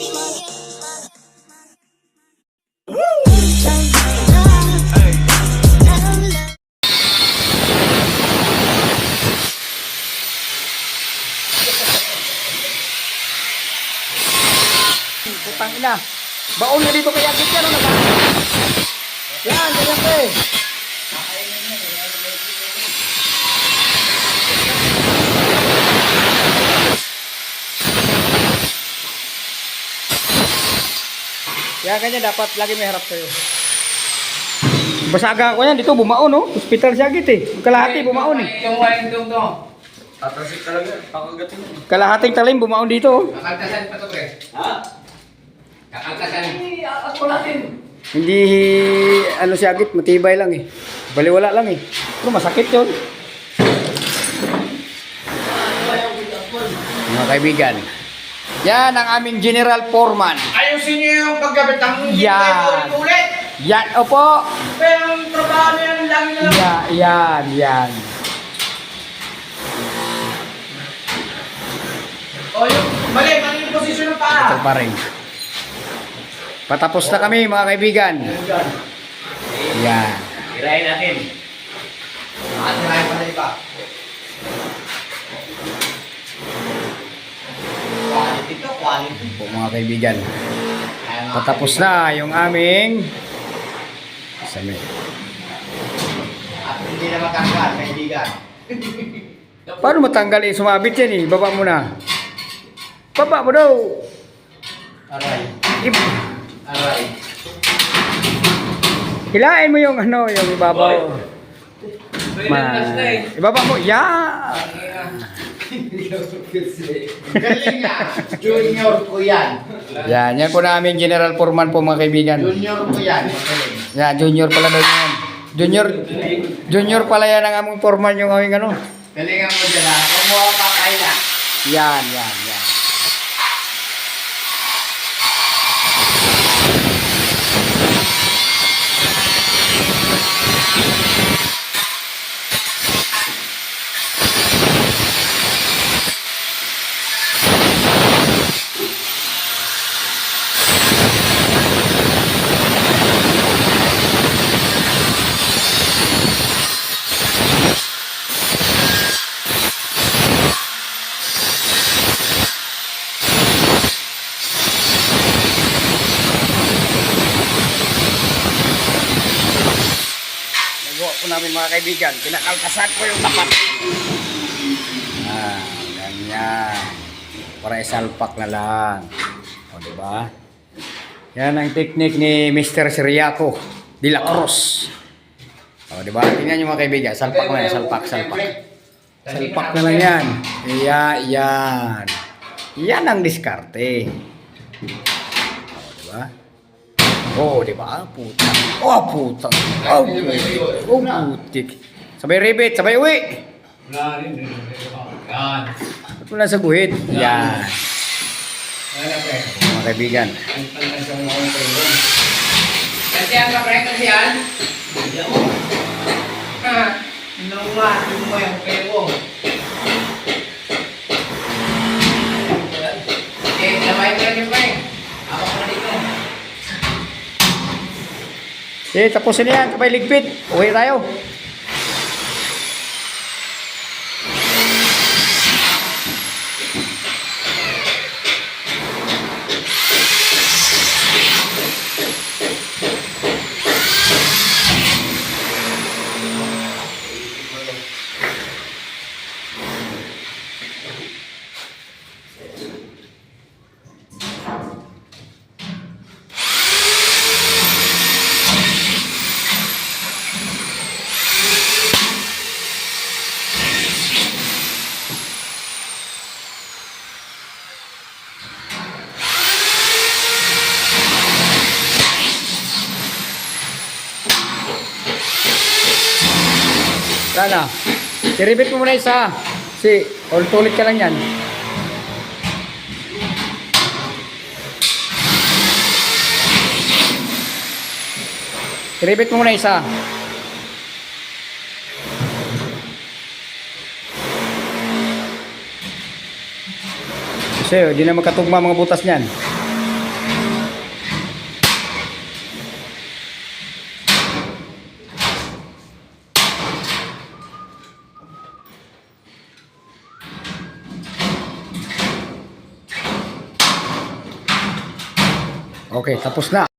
Putang ina. Baon na dito kay Agit yan. Yan, ganyan ko eh. Yan, ganyan dapat lagi may harap sa'yo. Basaga ko yan, dito bumaon oh. Hospital si Agit eh. Kalahati bumaon eh. Yung walang itong to. Tatasik talaga. Pakagatin mo. Kalahating talim bumaon dito oh. Kakaltasan pa to pre. Ha? Kakaltasan. Ako natin. Hindi ano si Agit, matibay lang eh. Baliwala lang eh. Pero masakit yun. Mga kaibigan. Yan ang aming General Foreman. Ayusin niyo yung pagkabit ng Yan. ulit. Yan, opo. Pero ang trabaho niyan lang na lang. Yan. O yung mali yung posisyon ng paa. Ito pa rin. Patapos na kami mga kaibigan. Yan. Irahin natin. Irahin pa na iba. Quality to, quality. Po mga kaibigan. Patapos na yung aming sami. At hindi na matanggal, kaibigan. Paano matanggal eh? Sumabit yan eh. Baba mo na. Baba mo daw. Aray. Aray. Hilain mo yung ano, yung ibabaw. Ibaba mo. Yan. Galing na. Junior ko yan. Yan po namin General Foreman po mga kaibigan. Junior ko yan. Yan, junior pala daw yan. Junior pala yan ang aming foreman yung aming ano. Galingan mo dyan ha. Kumuha pa kaila. Yan. Nagawa po namin mga kaibigan. Kinakalkasan ko yung tapat. Ganyan. Para isalpak na lang. O diba? Yan ang teknik ni Mr. Siriaco de la Cruz. O diba? Tingnan nyo mga kaibigan. Salpak na yan. Salpak. Salpak na lang yan. Yan. Yan ang diskarte. O diba? Oh, di ba? Puta. Oh, puta. Oh, putik. Oh, putik. Sabay ribet, sabay uwi. Wala rin. Yan. Ba't mo lang sa guhit? Yan. Wala pre. Mga kaibigan. Ang talang siyang mga pre. Kasi ang kapre kasi yan. Diyan mo. Nawa. Yung mo yung pebo. Okay, sabay ko lang yung pre. Ako na dito. Tapusin na yan. Sabay ligpit. Uwi tayo. Sana. I-repeat mo muna isa. Ulit ka lang yan. I-repeat mo muna isa. Kasi hindi na magkatugma mga butas niyan. Okay, tapos na.